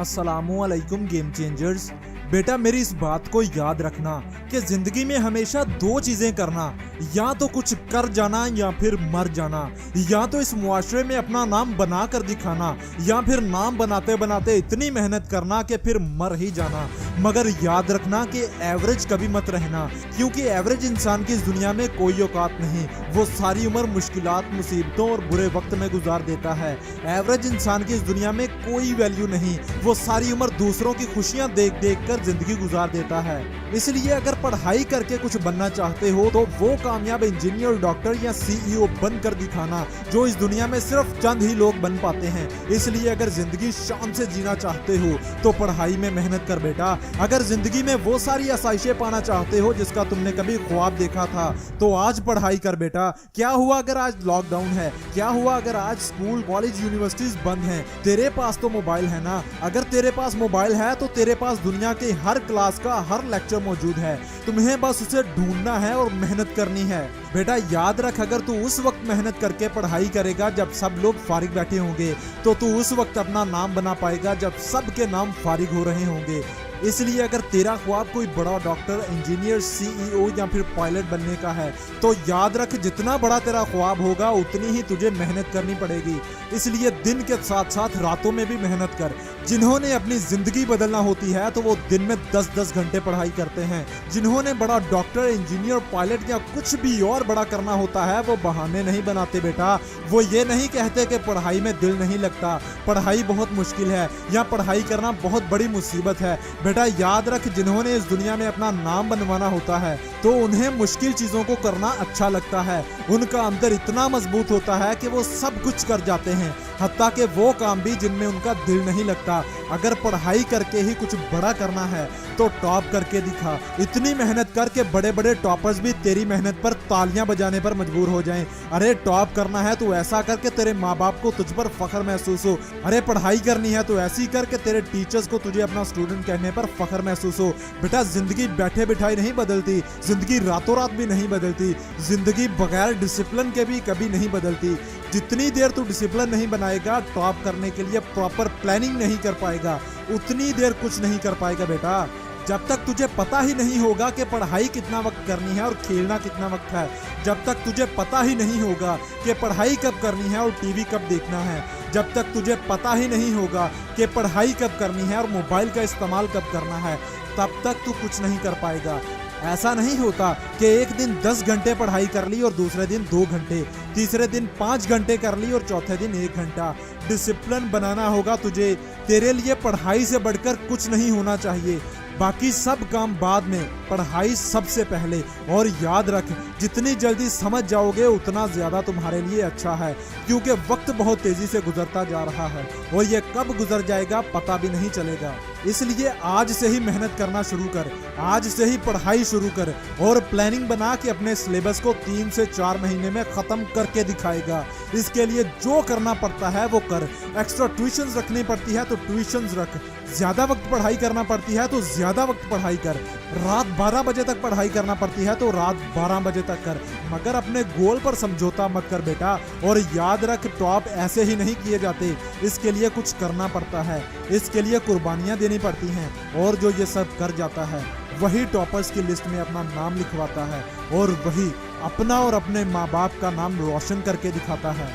अस्सलामुअलैकुम game changers. बेटा मेरी इस बात को याद रखना कि जिंदगी में हमेशा दो चीजें करना, या तो कुछ कर जाना या फिर मर जाना। या तो इस मुआशरे में अपना नाम बना कर दिखाना, या फिर नाम बनाते बनाते इतनी मेहनत करना कि फिर मर ही जाना। मगर याद रखना कि एवरेज कभी मत रहना, क्योंकि एवरेज इंसान की इस दुनिया में कोई औकात नहीं। वो सारी उम्र मुश्किलात, मुसीबतों और बुरे वक्त में गुजार देता है। एवरेज इंसान की इस दुनिया में कोई वैल्यू नहीं। वो सारी उम्र दूसरों की खुशियां देख देख कर जिंदगी गुजार देता है। इसलिए अगर पढ़ाई करके कुछ बनना चाहते हो तो वो कामयाब इंजीनियर, डॉक्टर या सीईओ बनकर दिखाना, जो इस दुनिया में सिर्फ चंद ही लोग बन पाते हैं। इसलिए अगर जिंदगी शान से जीना चाहते हो तो पढ़ाई में मेहनत कर बेटा। अगर जिंदगी में वो सारी आसाइशें पाना चाहते हो जिसका तुमने कभी ख्वाब देखा था तो आज पढ़ाई कर बेटा। क्या हुआ अगर आज लॉकडाउन है? क्या हुआ अगर आज स्कूल, कॉलेज, यूनिवर्सिटीज बंद हैं? तेरे पास तो मोबाइल है ना। अगर तेरे पास मोबाइल है तो तेरे पास दुनिया के हर क्लास का हर लेक्चर मौजूद है। तुम्हें बस उसे ढूंढना है और मेहनत करनी है। बेटा याद रख, अगर तू उस वक्त मेहनत करके पढ़ाई करेगा जब सब लोग फारिग बैठे होंगे, तो तू उस वक्त अपना नाम बना पाएगा जब सबके नाम फारिग हो रहे होंगे। इसलिए अगर तेरा ख्वाब कोई बड़ा डॉक्टर, इंजीनियर, सीईओ या फिर पायलट बनने का है तो याद रख, जितना बड़ा तेरा ख्वाब होगा उतनी ही तुझे मेहनत करनी पड़ेगी। इसलिए दिन के साथ साथ रातों में भी मेहनत कर। जिन्होंने अपनी जिंदगी बदलना होती है तो वो दिन में 10-10 घंटे पढ़ाई करते हैं। जिन्होंने बड़ा डॉक्टर, इंजीनियर, पायलट या कुछ भी और बड़ा करना होता है वो बहाने नहीं बनाते बेटा। वो ये नहीं कहते कि पढ़ाई में दिल नहीं लगता, पढ़ाई बहुत मुश्किल है या पढ़ाई करना बहुत बड़ी मुसीबत है। बेटा याद रख, जिन्होंने इस दुनिया में अपना नाम बनवाना होता है तो उन्हें मुश्किल चीजों को करना अच्छा लगता है। उनका अंदर इतना मजबूत होता है कि वो सब कुछ कर जाते हैं, हत्ता कि वो काम भी जिनमें उनका दिल नहीं लगता। अगर पढ़ाई करके ही कुछ बड़ा करना है तो टॉप करके दिखा। इतनी मेहनत करके बड़े बड़े टॉपर्स भी तेरी मेहनत पर तालियां बजाने पर मजबूर हो जाएं। अरे टॉप करना है तो ऐसा करके तेरे माँ बाप को तुझ पर फख्र महसूस हो। अरे पढ़ाई करनी है तो ऐसी करके तेरे टीचर्स को तुझे अपना स्टूडेंट कहने पर फख्र महसूस हो। बेटा जिंदगी बैठे बिठाई नहीं बदलती, जिंदगी रातों रात भी नहीं बदलती, जिंदगी बगैर डिसिप्लिन के भी कभी नहीं बदलती। जितनी देर तू डिसिप्लिन नहीं बनाएगा, टॉप करने के लिए प्रॉपर प्लानिंग नहीं कर पाएगा, उतनी देर कुछ नहीं कर पाएगा बेटा। जब तक तुझे पता ही नहीं होगा कि पढ़ाई कितना वक्त करनी है और खेलना कितना वक्त है, जब तक तुझे पता ही नहीं होगा कि पढ़ाई कब करनी है और टीवी कब देखना है, जब तक तुझे पता ही नहीं होगा कि पढ़ाई कब करनी है और मोबाइल का इस्तेमाल कब करना है, तब तक तू कुछ नहीं कर पाएगा। ऐसा नहीं होता कि एक दिन 10 घंटे पढ़ाई कर ली और दूसरे दिन 2 घंटे, तीसरे दिन 5 घंटे कर ली और चौथे दिन 1 घंटा। डिसिप्लिन बनाना होगा तुझे। तेरे लिए पढ़ाई से बढ़कर कुछ नहीं होना चाहिए, बाकी सब काम बाद में, पढ़ाई सबसे पहले। और याद रख, जितनी जल्दी समझ जाओगे उतना ज्यादा तुम्हारे लिए अच्छा है, क्योंकि वक्त बहुत तेजी से गुजरता जा रहा है और ये कब गुजर जाएगा पता भी नहीं चलेगा। इसलिए आज से ही मेहनत करना शुरू कर, आज से ही पढ़ाई शुरू कर और प्लानिंग बना के अपने सिलेबस को 3 से 4 महीने में खत्म करके दिखाएगा। इसके लिए जो करना पड़ता है वो कर। एक्स्ट्रा ट्यूशंस रखनी पड़ती है तो ट्यूशंस रख, ज्यादा वक्त पढ़ाई करना पड़ती है तो ज्यादा वक्त पढ़ाई कर, रात 12 बजे तक पढ़ाई करना पड़ती है तो रात 12 बजे तक कर, मगर अपने गोल पर समझौता मत कर बेटा। और याद रख, टॉप ऐसे ही नहीं किए जाते, इसके लिए कुछ करना पड़ता है, इसके लिए कुर्बानियां देनी पड़ती हैं। और जो ये सब कर जाता है वही टॉपर्स की लिस्ट में अपना नाम लिखवाता है और वही अपना और अपने माँ बाप का नाम रोशन करके दिखाता है।